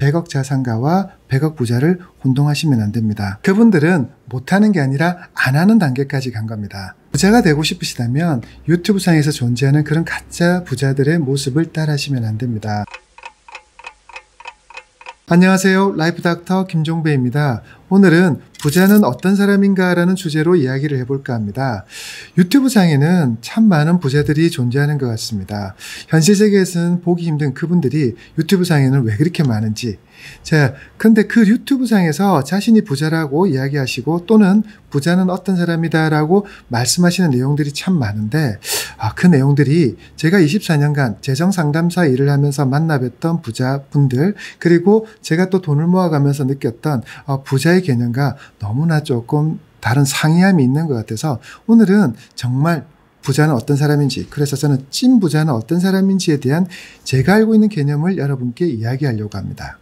100억 자산가와 100억 부자를 혼동하시면 안 됩니다. 그분들은 못하는 게 아니라 안 하는 단계까지 간 겁니다. 부자가 되고 싶으시다면 유튜브상에서 존재하는 그런 가짜 부자들의 모습을 따라하시면 안 됩니다. 안녕하세요. 라이프닥터 김종배입니다. 오늘은 부자는 어떤 사람인가 라는 주제로 이야기를 해볼까 합니다. 유튜브상에는 참 많은 부자들이 존재하는 것 같습니다. 현실 세계에서는 보기 힘든 그분들이 유튜브상에는 왜 그렇게 많은지. 자, 근데 그 유튜브상에서 자신이 부자라고 이야기하시고 또는 부자는 어떤 사람이다 라고 말씀하시는 내용들이 참 많은데 그 내용들이 제가 24년간 재정상담사 일을 하면서 만나뵀던 부자분들, 그리고 제가 또 돈을 모아가면서 느꼈던 부자의 개념과 너무나 조금 다른 상이함이 있는 것 같아서 오늘은 정말 부자는 어떤 사람인지, 그래서 저는 찐 부자는 어떤 사람인지에 대한 제가 알고 있는 개념을 여러분께 이야기하려고 합니다.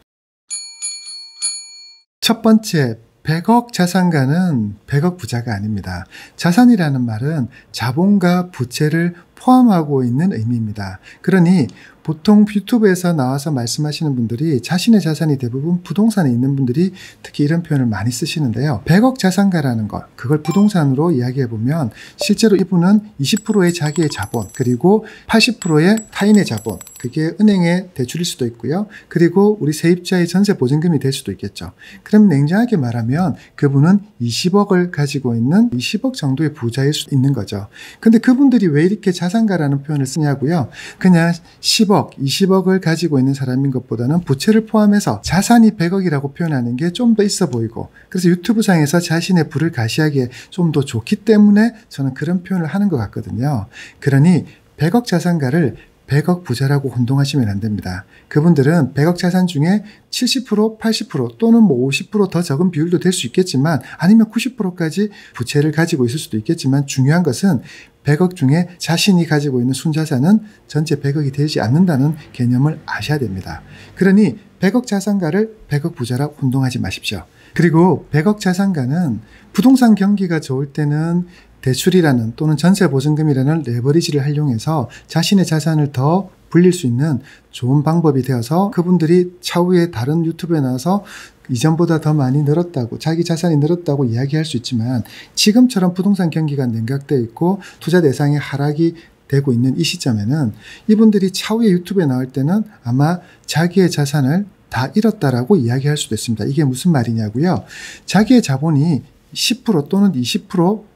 첫 번째, 100억 자산가는 100억 부자가 아닙니다. 자산이라는 말은 자본과 부채를 포함하고 있는 의미입니다. 그러니 보통 유튜브에서 나와서 말씀하시는 분들이 자신의 자산이 대부분 부동산에 있는 분들이 특히 이런 표현을 많이 쓰시는데요. 100억 자산가라는 것, 그걸 부동산으로 이야기해보면 실제로 이분은 20%의 자기의 자본, 그리고 80%의 타인의 자본, 그게 은행의 대출일 수도 있고요. 그리고 우리 세입자의 전세 보증금이 될 수도 있겠죠. 그럼 냉정하게 말하면 그분은 20억을 가지고 있는 20억 정도의 부자일 수 있는 거죠. 근데 그분들이 왜 이렇게 자산가라는 표현을 쓰냐고요? 그냥 10억, 20억을 가지고 있는 사람인 것보다는 부채를 포함해서 자산이 100억이라고 표현하는 게 좀 더 있어 보이고, 그래서 유튜브상에서 자신의 부를 가시하기에 좀 더 좋기 때문에 저는 그런 표현을 하는 것 같거든요. 그러니 100억 자산가를 100억 부자라고 혼동하시면 안 됩니다. 그분들은 100억 자산 중에 70%, 80% 또는 50% 더 적은 비율도 될 수 있겠지만, 아니면 90%까지 부채를 가지고 있을 수도 있겠지만, 중요한 것은 100억 중에 자신이 가지고 있는 순자산은 전체 100억이 되지 않는다는 개념을 아셔야 됩니다. 그러니 100억 자산가를 100억 부자라 혼동하지 마십시오. 그리고 100억 자산가는 부동산 경기가 좋을 때는 대출이라는 또는 전세보증금이라는 레버리지를 활용해서 자신의 자산을 더 불릴 수 있는 좋은 방법이 되어서 그분들이 차후에 다른 유튜브에 나와서 이전보다 더 많이 늘었다고, 자기 자산이 늘었다고 이야기할 수 있지만, 지금처럼 부동산 경기가 냉각되어 있고 투자 대상이 하락이 되고 있는 이 시점에는 이분들이 차후에 유튜브에 나올 때는 아마 자기의 자산을 다 잃었다라고 이야기할 수도 있습니다. 이게 무슨 말이냐고요? 자기의 자본이 10% 또는 20%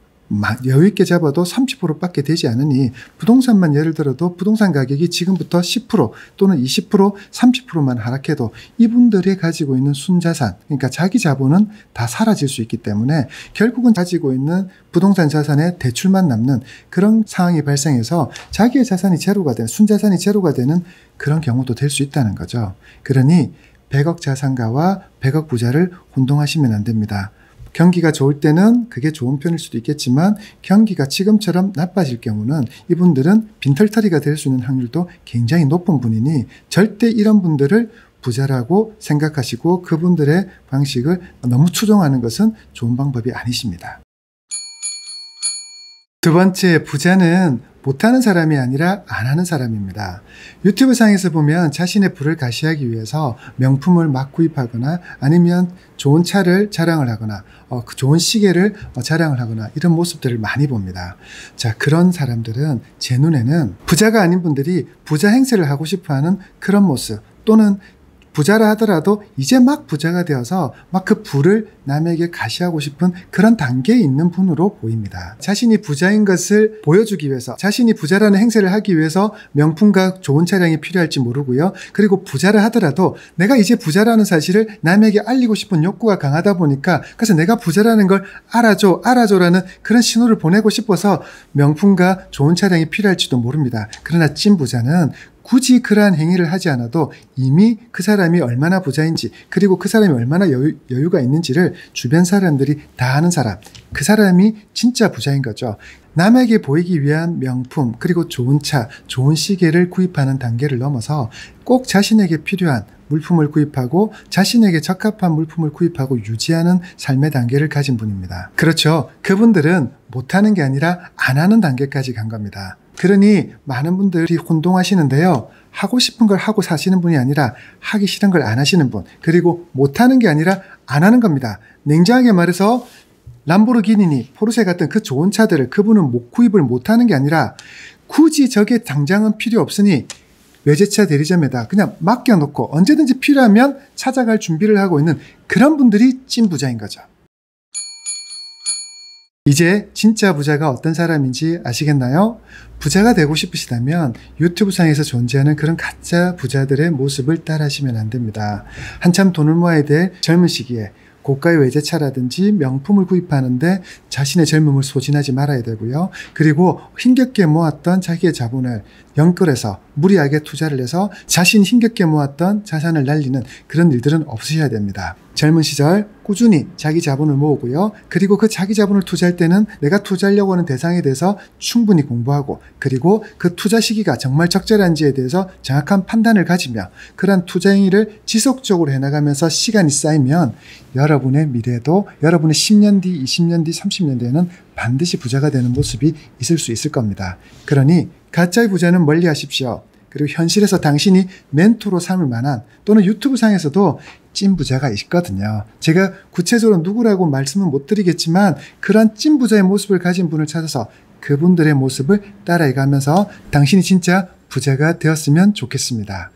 여유있게 잡아도 30%밖에 되지 않으니 부동산만 예를 들어도 부동산 가격이 지금부터 10% 또는 20%, 30%만 하락해도 이분들이 가지고 있는 순자산, 그러니까 자기 자본은 다 사라질 수 있기 때문에 결국은 가지고 있는 부동산 자산에 대출만 남는 그런 상황이 발생해서 자기의 자산이 제로가 되는, 순자산이 제로가 되는 그런 경우도 될 수 있다는 거죠. 그러니 100억 자산가와 100억 부자를 혼동하시면 안 됩니다. 경기가 좋을 때는 그게 좋은 편일 수도 있겠지만, 경기가 지금처럼 나빠질 경우는 이분들은 빈털터리가 될 수 있는 확률도 굉장히 높은 분이니 절대 이런 분들을 부자라고 생각하시고 그분들의 방식을 너무 추종하는 것은 좋은 방법이 아니십니다. 두 번째, 부자는 못하는 사람이 아니라 안 하는 사람입니다. 유튜브 상에서 보면 자신의 부를 가시하기 위해서 명품을 막 구입하거나 아니면 좋은 차를 자랑을 하거나 좋은 시계를 자랑을 하거나 이런 모습들을 많이 봅니다. 자, 그런 사람들은 제 눈에는 부자가 아닌 분들이 부자 행세를 하고 싶어하는 그런 모습, 또는 부자라 하더라도 이제 막 부자가 되어서 막 그 부를 남에게 가시하고 싶은 그런 단계에 있는 분으로 보입니다. 자신이 부자인 것을 보여주기 위해서, 자신이 부자라는 행세를 하기 위해서 명품과 좋은 차량이 필요할지 모르고요. 그리고 부자라 하더라도 내가 이제 부자라는 사실을 남에게 알리고 싶은 욕구가 강하다 보니까, 그래서 내가 부자라는 걸 알아줘라는 그런 신호를 보내고 싶어서 명품과 좋은 차량이 필요할지도 모릅니다. 그러나 찐 부자는 굳이 그러한 행위를 하지 않아도 이미 그 사람이 얼마나 부자인지, 그리고 그 사람이 얼마나 여유가 있는지를 주변 사람들이 다 아는 사람, 그 사람이 진짜 부자인 거죠. 남에게 보이기 위한 명품, 그리고 좋은 차, 좋은 시계를 구입하는 단계를 넘어서 꼭 자신에게 필요한 물품을 구입하고 자신에게 적합한 물품을 구입하고 유지하는 삶의 단계를 가진 분입니다. 그렇죠. 그분들은 못하는 게 아니라 안 하는 단계까지 간 겁니다. 그러니 많은 분들이 혼동하시는데요. 하고 싶은 걸 하고 사시는 분이 아니라 하기 싫은 걸 안 하시는 분, 그리고 못하는 게 아니라 안 하는 겁니다. 냉정하게 말해서 람보르기니니, 포르쉐 같은 그 좋은 차들을 그분은 구입을 못하는 게 아니라 굳이 저게 당장은 필요 없으니 외제차 대리점에다 그냥 맡겨놓고 언제든지 필요하면 찾아갈 준비를 하고 있는 그런 분들이 찐 부자인 거죠. 이제 진짜 부자가 어떤 사람인지 아시겠나요? 부자가 되고 싶으시다면 유튜브상에서 존재하는 그런 가짜 부자들의 모습을 따라하시면 안 됩니다. 한참 돈을 모아야 될 젊은 시기에 고가의 외제차라든지 명품을 구입하는데 자신의 젊음을 소진하지 말아야 되고요. 그리고 힘겹게 모았던 자기의 자본을 영끌해서 무리하게 투자를 해서 자신이 힘겹게 모았던 자산을 날리는 그런 일들은 없으셔야 됩니다. 젊은 시절 꾸준히 자기 자본을 모으고요. 그리고 그 자기 자본을 투자할 때는 내가 투자하려고 하는 대상에 대해서 충분히 공부하고, 그리고 그 투자 시기가 정말 적절한지에 대해서 정확한 판단을 가지며 그러한 투자 행위를 지속적으로 해나가면서 시간이 쌓이면 여러분의 미래도 여러분의 10년 뒤, 20년 뒤, 30년 뒤에는 반드시 부자가 되는 모습이 있을 수 있을 겁니다. 그러니 가짜의 부자는 멀리 하십시오. 그리고 현실에서 당신이 멘토로 삼을 만한, 또는 유튜브 상에서도 찐 부자가 있거든요. 제가 구체적으로 누구라고 말씀은 못 드리겠지만 그런 찐 부자의 모습을 가진 분을 찾아서 그분들의 모습을 따라해가면서 당신이 진짜 부자가 되었으면 좋겠습니다.